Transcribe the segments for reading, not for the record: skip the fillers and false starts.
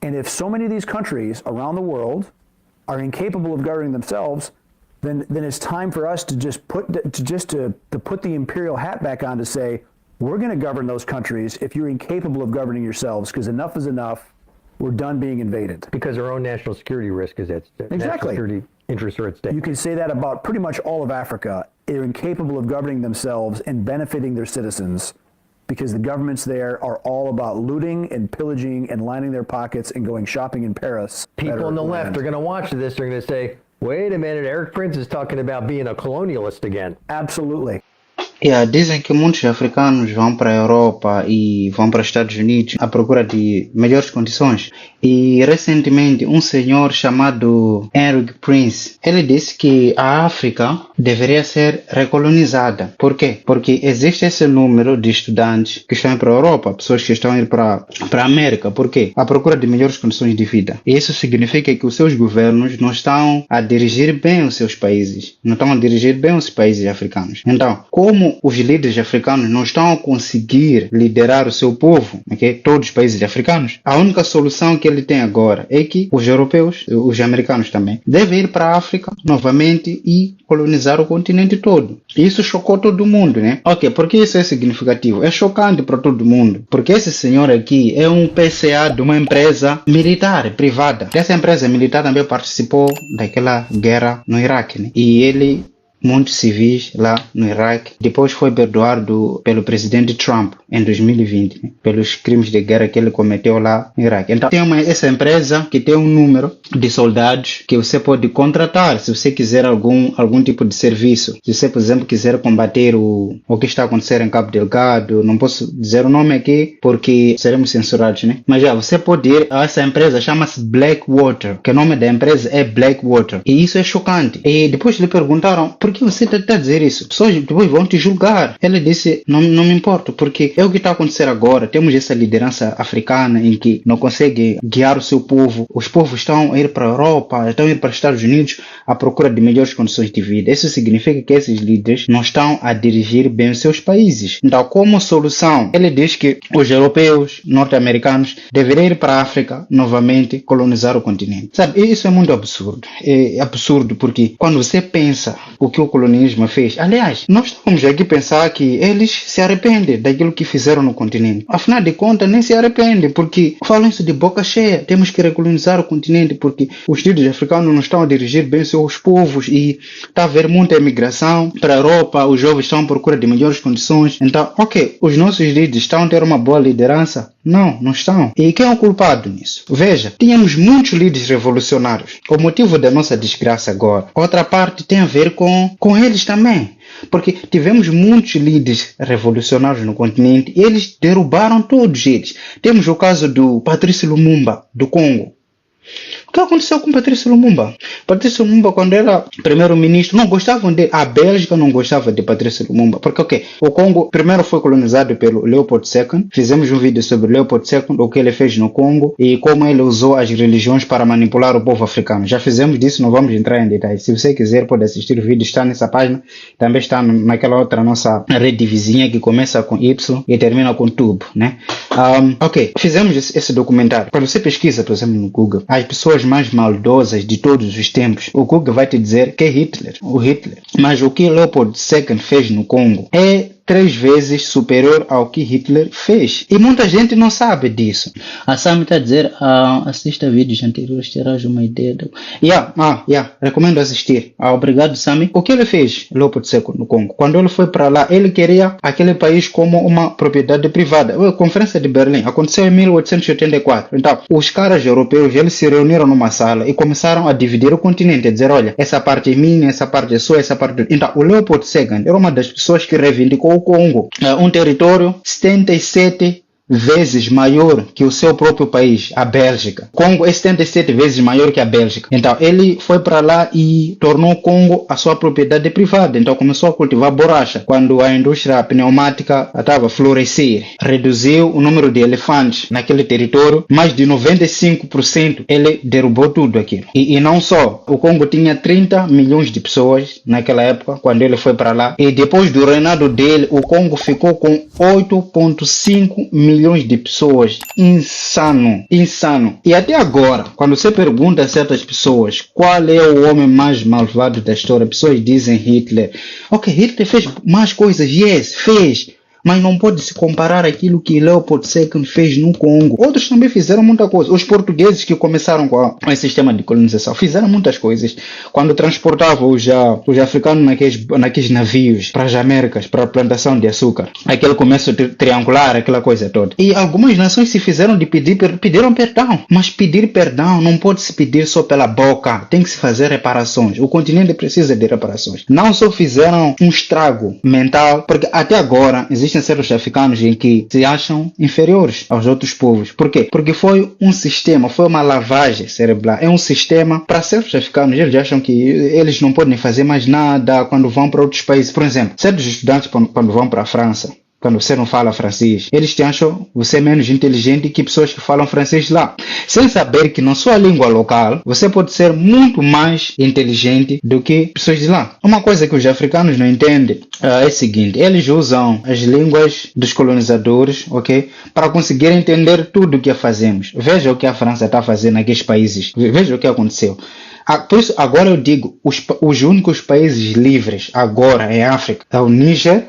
And if so many of these countries around the world are incapable of governing themselves, then it's time for us to just put the imperial hat back on to say, we're going to govern those countries if you're incapable of governing yourselves, because enough is enough. We're done being invaded. Because our own national security risk is at stake. Exactly. National security interests are at stake. You can say that about pretty much all of Africa. They're incapable of governing themselves and benefiting their citizens because the governments there are all about looting and pillaging and lining their pockets and going shopping in Paris. People on the left are going to watch this. They're going to say, wait a minute, Erik Prince is talking about being a colonialist again. Absolutely. Dizem que muitos africanos vão para a Europa e vão para os Estados Unidos à procura de melhores condições. E recentemente um senhor chamado Erik Prince, ele disse que a África deveria ser recolonizada. Por quê? Porque existe esse número de estudantes que estão indo para a Europa, pessoas que estão indo para a América. Por quê? À procura de melhores condições de vida. E isso significa que os seus governos não estão a dirigir bem os seus países, não estão a dirigir bem os países africanos. Então, como os líderes africanos não estão a conseguir liderar o seu povo, okay? Todos os países africanos, a única solução que ele tem agora é que os europeus, os americanos também, devem ir para a África novamente e colonizar o continente todo. Isso chocou todo mundo, né? Ok, por que isso é significativo? É chocante para todo mundo, porque esse senhor aqui é um PCA de uma empresa militar privada. Essa empresa militar também participou daquela guerra no Iraque, né? E ele muitos civis lá no Iraque. Depois foi perdoado pelo presidente Trump em 2020, né, pelos crimes de guerra que ele cometeu lá no Iraque. Então tem essa empresa que tem um número de soldados que você pode contratar se você quiser algum tipo de serviço. Se você, por exemplo, quiser combater o que está acontecendo em Cabo Delgado, não posso dizer o nome aqui porque seremos censurados, né? Mas já, você pode ir a essa empresa, chama-se Blackwater, que o nome da empresa é Blackwater. E isso é chocante. E depois lhe perguntaram, por que você está a dizer isso? Pessoas depois vão te julgar. Ele disse, não me importo, porque é o que está acontecendo agora. Temos essa liderança africana em que não consegue guiar o seu povo. Os povos estão a ir para a Europa, estão a ir para os Estados Unidos à procura de melhores condições de vida. Isso significa que esses líderes não estão a dirigir bem os seus países. Então, como solução, ele diz que os europeus, norte-americanos, deveriam ir para a África novamente colonizar o continente. Sabe, isso é muito absurdo. É absurdo porque quando você pensa o que o colonialismo fez, aliás, nós estamos aqui a pensar que eles se arrependem daquilo que fizeram no continente. Afinal de contas, nem se arrependem, porque falam isso de boca cheia. Temos que recolonizar o continente porque os líderes africanos não estão a dirigir bem seus povos e está a haver muita imigração para a Europa, os jovens estão à procura de melhores condições. Então, ok, os nossos líderes estão a ter uma boa liderança? Não estão. E quem é o culpado nisso? Veja, tínhamos muitos líderes revolucionários. O motivo da nossa desgraça agora, outra parte tem a ver com eles também. Porque tivemos muitos líderes revolucionários no continente e eles derrubaram todos eles. Temos o caso do Patrice Lumumba, do Congo. O que aconteceu com Patrice Lumumba? Patrice Lumumba, quando era primeiro-ministro, não gostavam dele. A Bélgica não gostava de Patrice Lumumba. Porque o Congo primeiro foi colonizado pelo Leopold II. Fizemos um vídeo sobre Leopold II, o que ele fez no Congo e como ele usou as religiões para manipular o povo africano. Já fizemos disso, não vamos entrar em detalhes. Se você quiser, pode assistir o vídeo, está nessa página. Também está naquela outra nossa rede vizinha que começa com Y e termina com Tube, né? Ok, fizemos esse documentário. Quando você pesquisa, por exemplo, no Google, as pessoas mais maldosas de todos os tempos, o Google vai te dizer que é Hitler, o Hitler. Mas o que Leopold II fez no Congo é 3 vezes superior ao que Hitler fez. E muita gente não sabe disso. A Sami está a dizer, assista vídeos anteriores, terás uma ideia. Recomendo assistir. Obrigado, Sami. O que ele fez, Leopold II, no Congo? Quando ele foi para lá, ele queria aquele país como uma propriedade privada. A Conferência de Berlim aconteceu em 1884. Então, os caras europeus, eles se reuniram numa sala e começaram a dividir o continente, a dizer, olha, essa parte é minha, essa parte é sua, essa parte... Então, o Leopold II era uma das pessoas que reivindicou o Congo, um território 77 vezes maior que o seu próprio país, a Bélgica. Congo é 77 vezes maior que a Bélgica. Então, ele foi para lá e tornou o Congo a sua propriedade privada. Então, começou a cultivar borracha. Quando a indústria pneumática estava a florescer, reduziu o número de elefantes naquele território, mais de 95%, ele derrubou tudo aquilo. E não só, o Congo tinha 30 milhões de pessoas naquela época, quando ele foi para lá. E depois do reinado dele, o Congo ficou com 8,5 milhões milhões de pessoas. Insano, insano. E até agora, quando você pergunta a certas pessoas qual é o homem mais malvado da história, pessoas dizem Hitler. Ok, Hitler fez mais coisas, yes, fez. Mas não pode se comparar aquilo que Leopold II fez no Congo. Outros também fizeram muita coisa. Os portugueses que começaram com esse sistema de colonização fizeram muitas coisas. Quando transportavam os africanos naqueles navios para as Américas, para a plantação de açúcar. Aquele comércio triangular, aquela coisa toda. E algumas nações se fizeram de pediram perdão. Mas pedir perdão não pode se pedir só pela boca. Tem que se fazer reparações. O continente precisa de reparações. Não só fizeram um estrago mental, porque até agora existem certos africanos em que se acham inferiores aos outros povos. Por quê? Porque foi um sistema, foi uma lavagem cerebral. É um sistema para certos africanos. Eles acham que eles não podem fazer mais nada quando vão para outros países. Por exemplo, certos estudantes quando vão para a França, quando você não fala francês, eles te acham você menos inteligente que pessoas que falam francês lá. Sem saber que na sua língua local, você pode ser muito mais inteligente do que pessoas de lá. Uma coisa que os africanos não entendem é o seguinte, eles usam as línguas dos colonizadores, ok? Para conseguir entender tudo o que fazemos. Veja o que a França está fazendo naqueles países. Veja o que aconteceu. Por isso, agora eu digo, os únicos países livres agora em África é o Níger,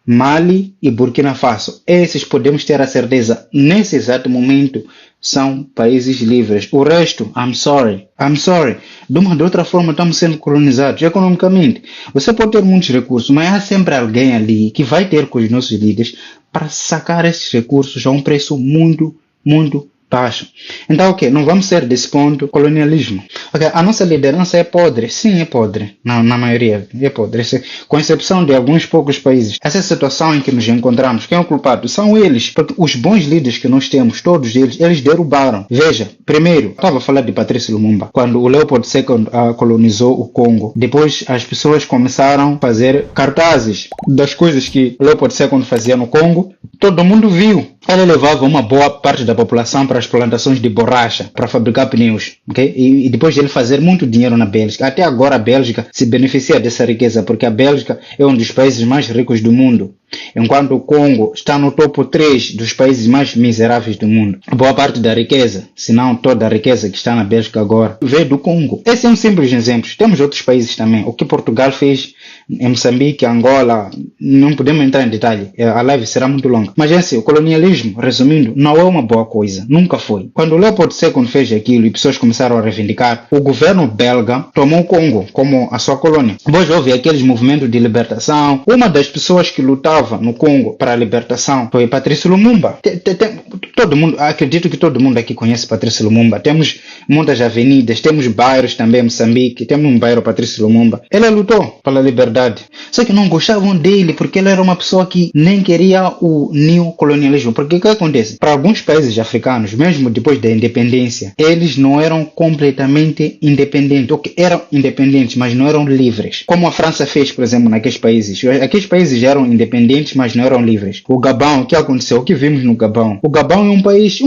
Mali e Burkina Faso. Esses podemos ter a certeza, nesse exato momento, são países livres. O resto, I'm sorry. De uma ou de outra forma estamos sendo colonizados economicamente. Você pode ter muitos recursos, mas há sempre alguém ali que vai ter com os nossos líderes para sacar esses recursos a um preço muito, muito baixo. Então, ok, não vamos ser desse ponto colonialismo. Okay, a nossa liderança é podre. Sim, é podre. Na maioria é podre. Com exceção de alguns poucos países. Essa situação em que nos encontramos, quem é o culpado? São eles. Porque os bons líderes que nós temos, todos eles derrubaram. Veja, primeiro, estava a falar de Patrice Lumumba. Quando o Leopold II colonizou o Congo, depois as pessoas começaram a fazer cartazes das coisas que o Leopold II fazia no Congo. Todo mundo viu. Ele levava uma boa parte da população para as plantações de borracha, para fabricar pneus, ok? E depois de ele fazer muito dinheiro na Bélgica. Até agora a Bélgica se beneficia dessa riqueza, porque a Bélgica é um dos países mais ricos do mundo. Enquanto o Congo está no topo 3 dos países mais miseráveis do mundo. Boa parte da riqueza, se não toda a riqueza que está na Bélgica agora, veio do Congo. Esse é um simples exemplo. Temos outros países também. O que Portugal fez em Moçambique, Angola, não podemos entrar em detalhe. A live será muito longa. Mas assim, o colonialismo, resumindo, não é uma boa coisa. Nunca foi. Quando o Leopold II fez aquilo e pessoas começaram a reivindicar, o governo belga tomou o Congo como a sua colônia. Depois houve aqueles movimentos de libertação. Uma das pessoas que lutavam no Congo para a libertação foi Patrice Lumumba. Todo mundo, acredito que todo mundo aqui conhece Patrice Lumumba. Temos muitas avenidas, temos bairros também em Moçambique, temos um bairro Patrice Lumumba. Ele lutou pela liberdade. Só que não gostavam dele porque ele era uma pessoa que nem queria o neocolonialismo. Porque o que acontece? Para alguns países africanos, mesmo depois da independência, eles não eram completamente independentes. Ok, eram independentes, mas não eram livres. Como a França fez, por exemplo, naqueles países. Aqueles países eram independentes, mas não eram livres. O Gabão, o que aconteceu? O que vimos no Gabão? O Gabão é um país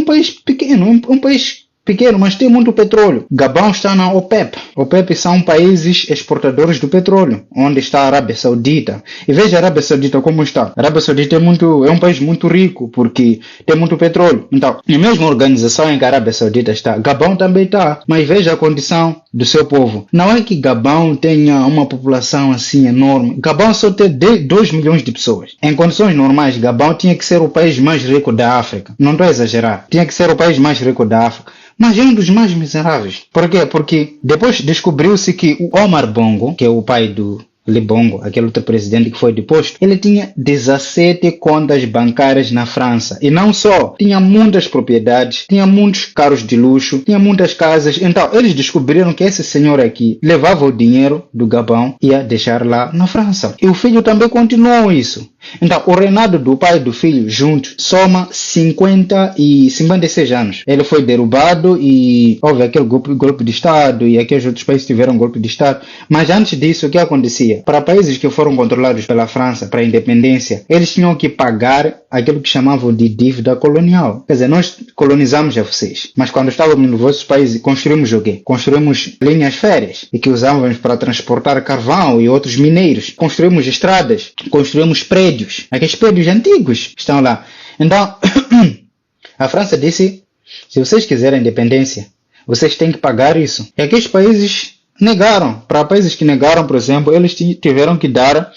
pequeno, um país pequeno, mas tem muito petróleo. Gabão está na OPEP. OPEP são países exportadores do petróleo, onde está a Arábia Saudita. E veja a Arábia Saudita como está. A Arábia Saudita é um país muito rico, porque tem muito petróleo. Então, na mesma organização em que a Arábia Saudita está, Gabão também está. Mas veja a condição do seu povo. Não é que Gabão tenha uma população assim enorme. Gabão só tem 2 milhões de pessoas. Em condições normais, Gabão tinha que ser o país mais rico da África. Não estou a exagerar. Tinha que ser o país mais rico da África. Mas é um dos mais miseráveis. Por quê? Porque depois descobriu-se que o Omar Bongo, que é o pai do Ali Bongo, aquele outro presidente que foi deposto, ele tinha 17 contas bancárias na França. E não só, tinha muitas propriedades, tinha muitos carros de luxo, tinha muitas casas. Então, eles descobriram que esse senhor aqui levava o dinheiro do Gabão e ia deixar lá na França. E o filho também continuou isso. Então, o reinado do pai e do filho juntos soma 56 anos. Ele foi derrubado e houve aquele golpe de Estado e aqueles outros países tiveram golpe de Estado. Mas antes disso, o que acontecia? Para países que foram controlados pela França, para a independência, eles tinham que pagar aquilo que chamavam de dívida colonial. Quer dizer, nós colonizamos a vocês, mas quando estávamos nos vossos países, construímos o quê? Construímos linhas férreas e que usávamos para transportar carvão e outros mineiros. Construímos estradas, construímos prédios. Aqueles prédios antigos estão lá. Então, A França disse, se vocês quiserem independência, vocês têm que pagar isso. E aqueles países negaram. Para países que negaram, por exemplo, eles tiveram que dar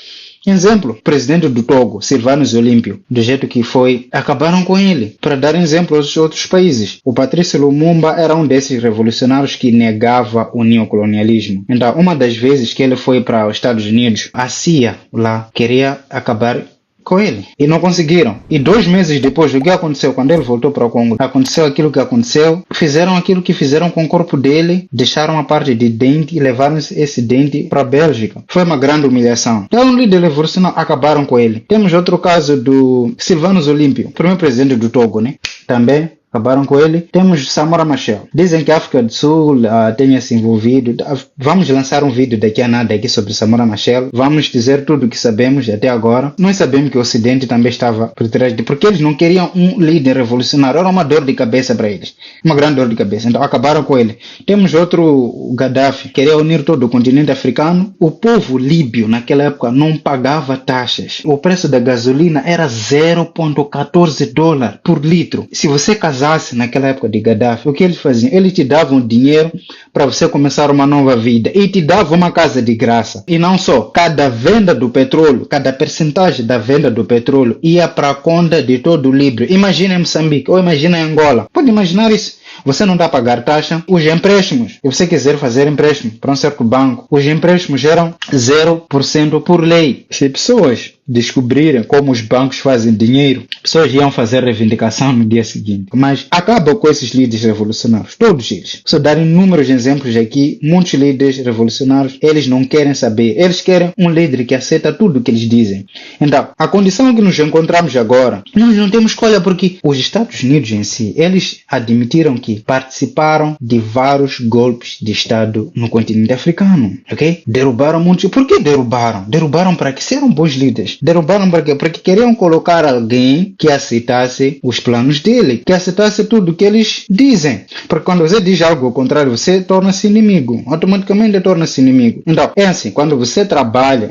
exemplo. O presidente do Togo, Sylvanus Olympio, do jeito que foi, acabaram com ele. Para dar exemplo aos outros países. O Patrice Lumumba era um desses revolucionários que negava o neocolonialismo. Então, uma das vezes que ele foi para os Estados Unidos, a CIA lá queria acabar com ele. E não conseguiram. E 2 meses depois, o que aconteceu? Quando ele voltou para o Congo, aconteceu aquilo que aconteceu. Fizeram aquilo que fizeram com o corpo dele, deixaram a parte de dente e levaram esse dente para a Bélgica. Foi uma grande humilhação. É um líder revolucionário, acabaram com ele. Temos outro caso do Sylvanus Olympio, primeiro presidente do Togo, né? Também acabaram com ele. Temos Samora Machel. Dizem que a África do Sul tenha se envolvido. Vamos lançar um vídeo daqui a nada aqui sobre Samora Machel. Vamos dizer tudo o que sabemos até agora. Nós sabemos que o Ocidente também estava por trás de... Porque eles não queriam um líder revolucionário. Era uma dor de cabeça para eles. Uma grande dor de cabeça. Então acabaram com ele. Temos outro, o Gaddafi. Queria unir todo o continente africano. O povo líbio naquela época não pagava taxas. O preço da gasolina era $0,14 por litro. Se você casasse naquela época de Gaddafi, o que eles faziam? Eles te davam dinheiro para você começar uma nova vida e te davam uma casa de graça. E não só, cada venda do petróleo, cada percentagem da venda do petróleo ia para a conta de todo o Líbio. Imagina em Moçambique ou imagina em Angola. Pode imaginar isso? Você não está a pagar taxa. Os empréstimos, se você quiser fazer empréstimo para um certo banco, os empréstimos eram 0% por lei. Se pessoas descobrirem como os bancos fazem dinheiro, pessoas iam fazer reivindicação no dia seguinte. Mas acaba com esses líderes revolucionários, todos eles. Só dar inúmeros exemplos aqui, muitos líderes revolucionários, eles não querem saber, eles querem um líder que aceita tudo o que eles dizem. Então, a condição que nos encontramos agora, nós não temos escolha porque os Estados Unidos em si, eles admitiram que participaram de vários golpes de Estado no continente africano, ok? Derrubaram muitos. Por que derrubaram? Derrubaram para que serem bons líderes. Derrubaram para quê? Porque queriam colocar alguém que aceitasse os planos dele, que aceitasse tudo que eles dizem. Porque quando você diz algo ao contrário, você torna-se inimigo. Automaticamente torna-se inimigo. Então, é assim, quando você trabalha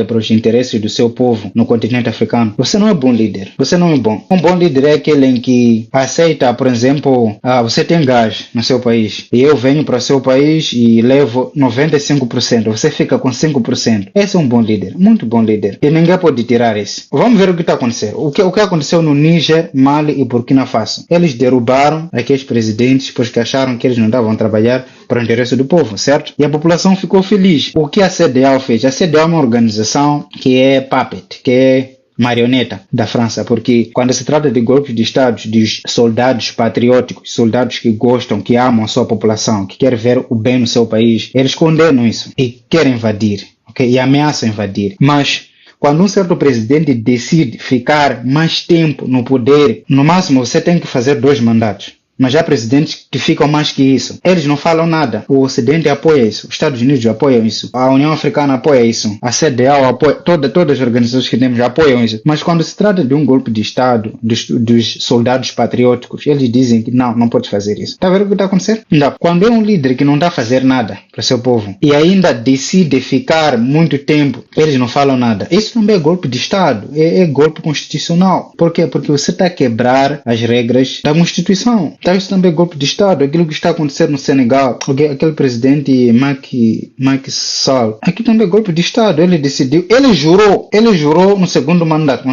para os interesses do seu povo no continente africano, você não é bom líder. Você não é bom. Um bom líder é aquele em que aceita, por exemplo, você tem gás no seu país e eu venho para o seu país e levo 95%. Você fica com 5%. Esse é um bom líder. Muito bom líder. E ninguém pode tirar isso. Vamos ver o que está acontecendo. O que aconteceu no Níger, Mali e Burkina Faso. Eles derrubaram aqueles presidentes porque acharam que eles não estavam a trabalhar para o interesse do povo, certo? E a população ficou feliz. O que a CEDEAO fez? A CEDEAO é uma organização que é puppet, que é marioneta da França, porque quando se trata de golpes de Estado, de soldados patrióticos, soldados que gostam, que amam a sua população, que querem ver o bem no seu país, eles condenam isso e querem invadir, okay? E ameaçam invadir. Mas quando um certo presidente decide ficar mais tempo no poder, no máximo você tem que fazer 2 mandatos. Mas há presidentes que ficam mais que isso. Eles não falam nada. O Ocidente apoia isso. Os Estados Unidos apoiam isso. A União Africana apoia isso. A CEDEAO apoia. Todas as organizações que temos apoiam isso. Mas quando se trata de um golpe de Estado, dos soldados patrióticos, eles dizem que não pode fazer isso. Está vendo o que está acontecendo? Não. Quando é um líder que não está a fazer nada para seu povo e ainda decide ficar muito tempo, eles não falam nada. Isso também é golpe de Estado. É golpe constitucional. Por quê? Porque você está a quebrar as regras da Constituição. Isso também é golpe de Estado. Aquilo que está acontecendo no Senegal, aquele presidente Macky Sall, aqui também é golpe de Estado. Ele decidiu, ele jurou no segundo mandato,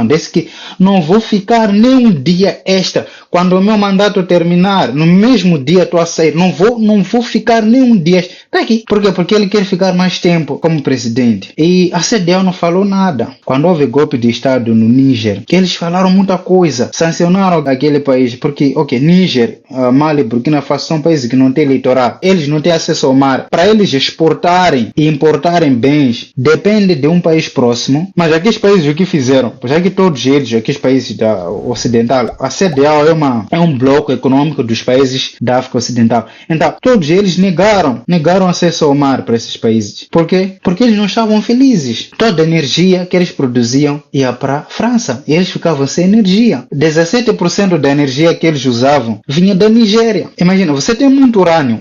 disse que não vou ficar nem um dia extra. Quando o meu mandato terminar, no mesmo dia estou a sair, não vou ficar nem um dia extra. Tá aqui. Por quê? Porque ele quer ficar mais tempo como presidente. E a CEDEAO não falou nada. Quando houve golpe de Estado no Níger, que eles falaram muita coisa, sancionaram aquele país, porque Níger, Mali, Burkina Faso são países que não têm litoral. Eles não têm acesso ao mar. Para eles exportarem e importarem bens, depende de um país próximo. Mas aqueles países o que fizeram? Já que todos eles, aqueles países ocidental, a CEDEAO é um bloco econômico dos países da África Ocidental. Então, todos eles negaram acesso ao mar para esses países. Por quê? Porque eles não estavam felizes. Toda a energia que eles produziam ia para a França. E eles ficavam sem energia. 17% da energia que eles eles usavam vinha da Nigéria. Imagina, você tem muito urânio,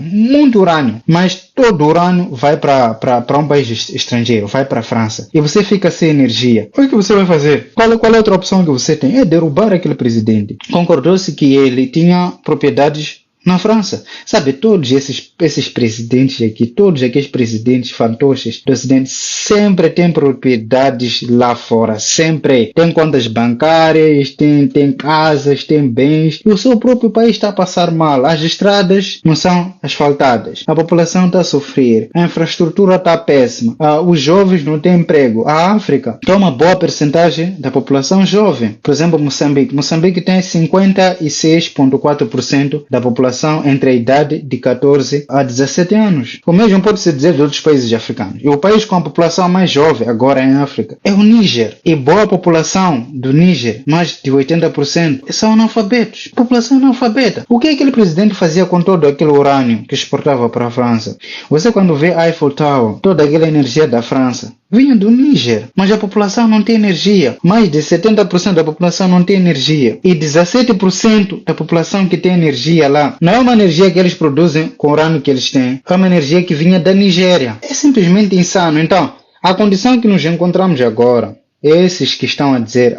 mas todo o urânio vai para um país estrangeiro, vai para a França. E você fica sem energia. O que você vai fazer? Qual é a outra opção que você tem? É derrubar aquele presidente. Concordou-se que ele tinha propriedades na França. Sabe, todos esses presidentes aqui, todos aqueles presidentes fantoches do Ocidente sempre têm propriedades lá fora. Sempre. Tem contas bancárias, tem casas, tem bens. E o seu próprio país está a passar mal. As estradas não são asfaltadas. A população está a sofrer. A infraestrutura está péssima. Os jovens não têm emprego. A África tem uma boa percentagem da população jovem. Por exemplo, Moçambique. Moçambique tem 56,4% da população entre a idade de 14 a 17 anos. O mesmo pode-se dizer de outros países africanos. E o país com a população mais jovem agora em África é o Níger. E boa população do Níger, mais de 80%, são analfabetos. População analfabeta. O que aquele presidente fazia com todo aquele urânio que exportava para a França? Você quando vê Eiffel Tower, toda aquela energia da França, vinha do Níger, mas a população não tem energia. Mais de 70% da população não tem energia. E 17% da população que tem energia lá, não é uma energia que eles produzem com o urânio que eles têm, é uma energia que vinha da Nigéria. É simplesmente insano. Então, a condição que nos encontramos agora, esses que estão a dizer,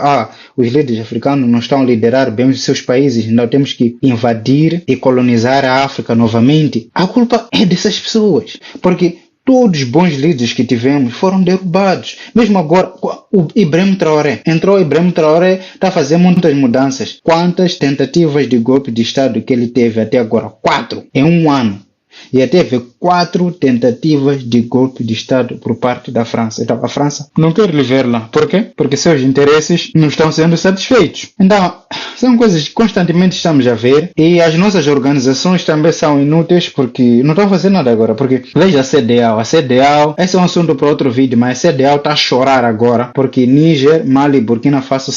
os líderes africanos não estão a liderar bem os seus países, então temos que invadir e colonizar a África novamente, a culpa é dessas pessoas. Porque todos os bons líderes que tivemos foram derrubados. Mesmo agora, o Ibrahim Traoré. Entrou Ibrahim Traoré, está a fazer muitas mudanças. Quantas tentativas de golpe de Estado que ele teve até agora? 4 em um ano. E até teve 4 tentativas de golpe de Estado por parte da França. Então a França não quer lhe ver lá. Por quê? Porque seus interesses não estão sendo satisfeitos. Então, são coisas que constantemente estamos a ver. E as nossas organizações também são inúteis porque não estão fazendo nada agora. Porque veja a CEDEAO. A CEDEAO, esse é um assunto para outro vídeo, mas a CEDEAO está a chorar agora porque Níger, Mali e Burkina Faso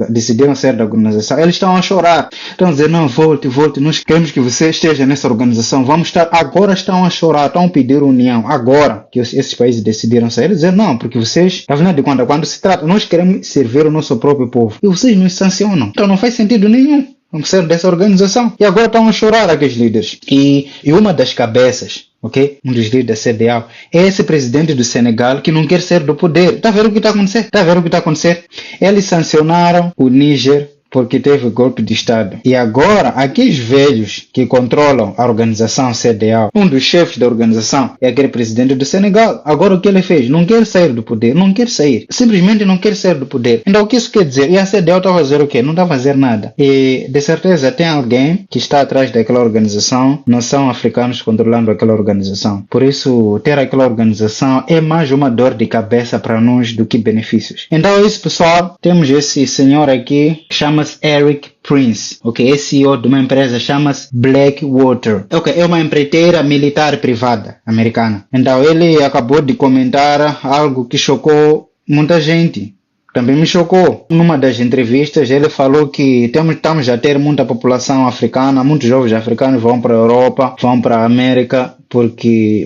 decidiram sair da organização. Eles estão a chorar. Estão a dizer, não, volte. Nós queremos que você esteja nessa organização. Vamos estar. Agora estão a chorar, estão a pedir união. Agora que esses países decidiram sair, dizer não, porque vocês, afinal de contas, quando se trata, nós queremos servir o nosso próprio povo. E vocês nos sancionam. Então não faz sentido nenhum. Vamos sair dessa organização. E agora estão a chorar aqueles líderes. E uma das cabeças, ok? Um dos líderes da CEDEAO é esse presidente do Senegal que não quer sair do poder. Está a ver o que está acontecendo? Eles sancionaram o Níger porque teve golpe de Estado. E agora, aqueles velhos que controlam a organização CEDEAO, um dos chefes da organização é aquele presidente do Senegal. Agora o que ele fez? Não quer sair do poder, não quer sair. Simplesmente não quer sair do poder. Então o que isso quer dizer? E a CEDEAO está a fazer o quê? Não está a fazer nada. E de certeza tem alguém que está atrás daquela organização, não são africanos controlando aquela organização. Por isso, ter aquela organização é mais uma dor de cabeça para nós do que benefícios. Então é isso, pessoal. Temos esse senhor aqui, chama-se Eric Prince, ok? É CEO de uma empresa chama-se Blackwater. Ok, é uma empreiteira militar privada americana. Então ele acabou de comentar algo que chocou muita gente. Também me chocou. Numa das entrevistas ele falou que estamos a ter muita população africana, muitos jovens africanos vão para a Europa, vão para a América,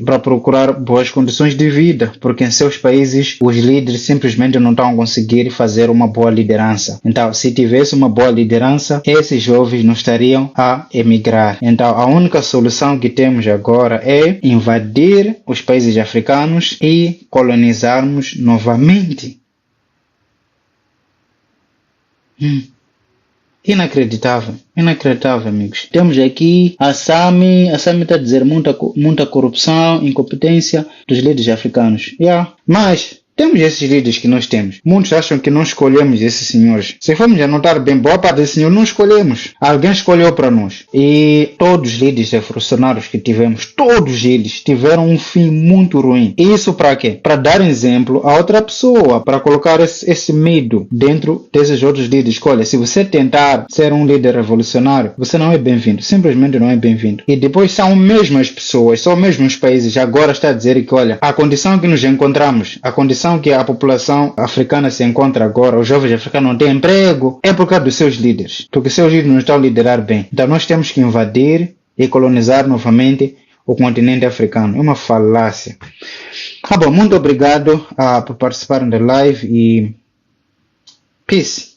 para procurar boas condições de vida, porque em seus países os líderes simplesmente não estão a conseguir fazer uma boa liderança. Então, se tivesse uma boa liderança, esses jovens não estariam a emigrar. Então, a única solução que temos agora é invadir os países africanos e colonizarmos novamente. Inacreditável, amigos. Temos aqui a Sami está a dizer muita corrupção, incompetência dos líderes africanos. Mas temos esses líderes que nós temos. Muitos acham que não escolhemos esses senhores. Se formos a notar bem, boa parte desses senhores não escolhemos. Alguém escolheu para nós. E todos os líderes revolucionários que tivemos, todos eles tiveram um fim muito ruim. E isso para quê? Para dar exemplo a outra pessoa, para colocar esse medo dentro desses outros líderes. Olha, se você tentar ser um líder revolucionário, você não é bem-vindo. Simplesmente não é bem-vindo. E depois são mesmas pessoas, são mesmos países. Agora está a dizer que, olha, a condição que nos encontramos, a condição que a população africana se encontra agora, os jovens africanos não têm emprego, é por causa dos seus líderes, porque seus líderes não estão a liderar bem. Então nós temos que invadir e colonizar novamente o continente africano. É uma falácia. Bom, muito obrigado por participarem da live e peace.